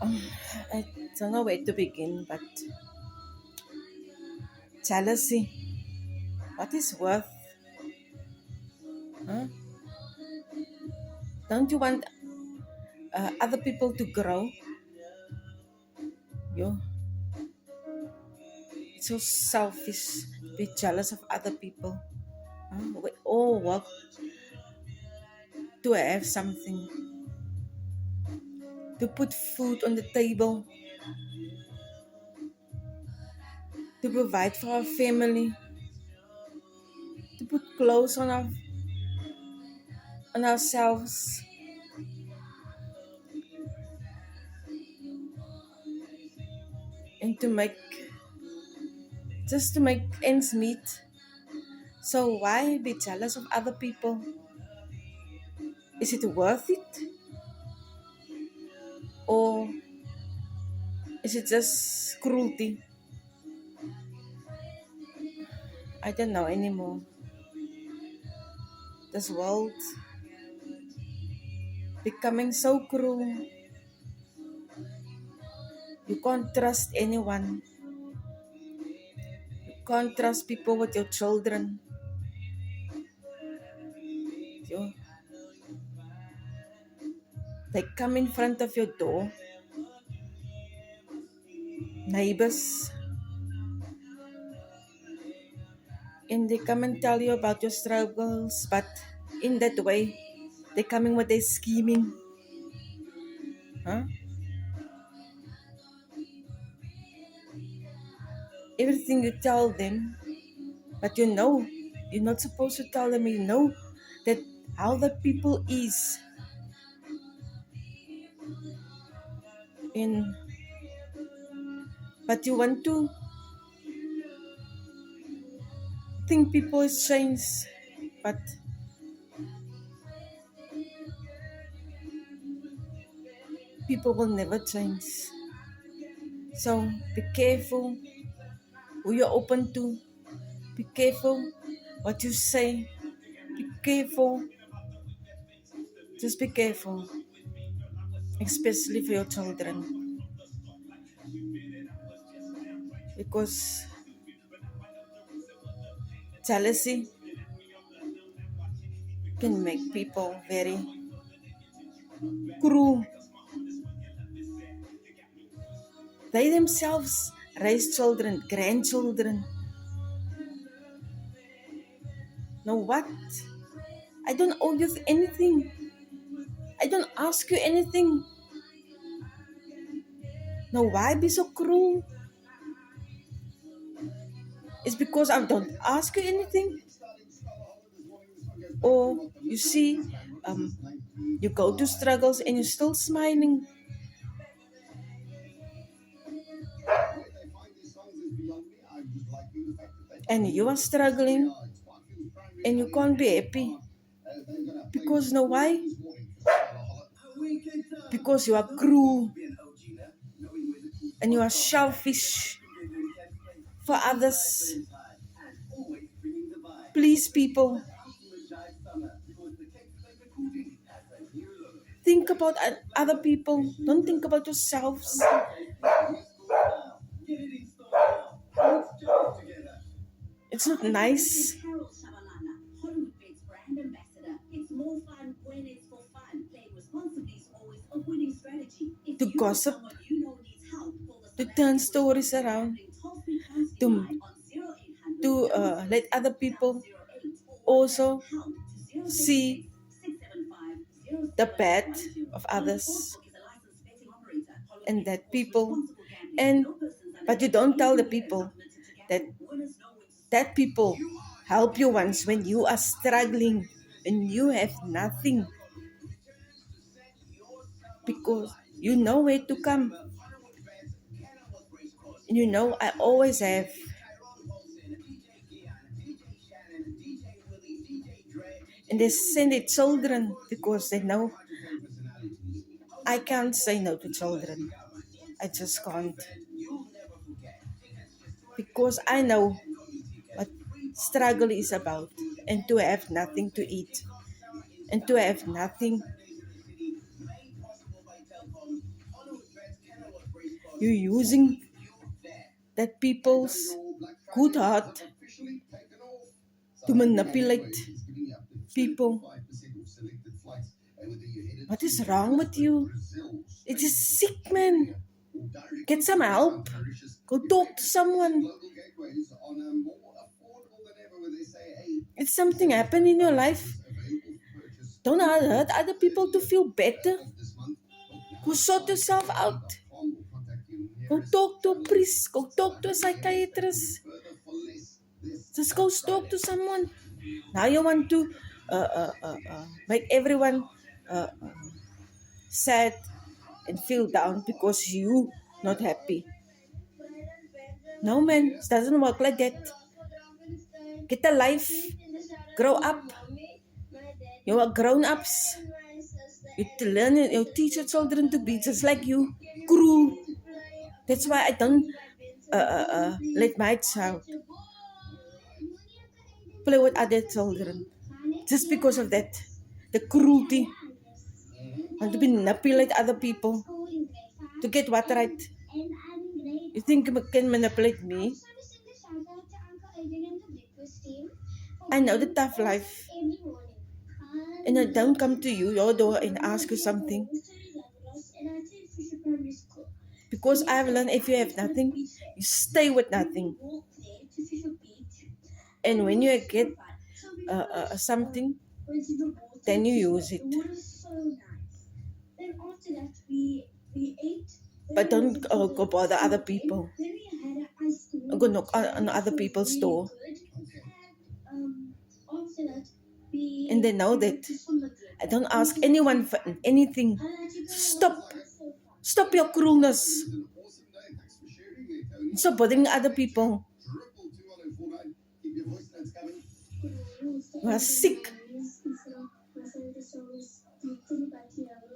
Um, I don't know where to begin, but jealousy. What is worth? Huh? Don't you want other people to grow? You It's so selfish to be jealous of other people. Huh? We all work to have something, to put food on the table, to provide for our family, to put clothes on ourselves, and to make ends meet. So why be jealous of other people? Is it worth it, or is it just cruelty? I don't know anymore. This world becoming so cruel. You can't trust anyone. You can't trust people with your children. You, they come in front of your door. Neighbors, and they come and tell you about your struggles, but in that way, they're coming with their scheming. Huh? Everything you tell them, but you're not supposed to tell them, that how the people is. And but you want to think people is changed, but people will never change. So be careful who you're open to. Be careful what you say. Be careful. Just be careful, especially for your children, because jealousy can make people very cruel. They themselves raise children, grandchildren. Know what? I don't owe you anything. I don't ask you anything. Now, why be so cruel? It's because I don't ask you anything. Or you see, you go to struggles and you're still smiling. And you are struggling and you can't be happy. Because know why? Because you are cruel and you are selfish for others. Please, people, think about other people. Don't think about yourselves. It's not nice to gossip, to turn stories around, to let other people also see the bad of others, and that people and but you don't tell the people that people help you once when you are struggling and you have nothing, because you know where to come. I always have, and they send their children because they know I can't say no to children. I just can't, because I know what struggle is about, and to have nothing to eat, and to have nothing You're using that people's good heart to manipulate people. What is wrong with you? It is sick, man. Get some help. Go talk to someone. If something happened in your life, don't hurt other people to feel better. Go sort yourself out. Go talk to a priest. Go talk to a psychiatrist. Just go talk to someone. Now you want to make everyone sad and feel down because you not happy. No, man, it doesn't work like that. Get a life. Grow up. You are grown-ups. You teach your children to be just like you. Cruel. That's why I don't let my child play with other children. Just because of that. The cruelty. Want to manipulate other people to get what right. You think you can manipulate me? I know the tough life. And I don't come to your door and ask you something. Because I've learned if you have nothing, you stay with nothing. And when you get something, then you use it. But don't go bother other people. Go knock on other people's door. And they know that. I don't ask anyone for anything. Stop your cruelness. Stop bothering other people. You are sick.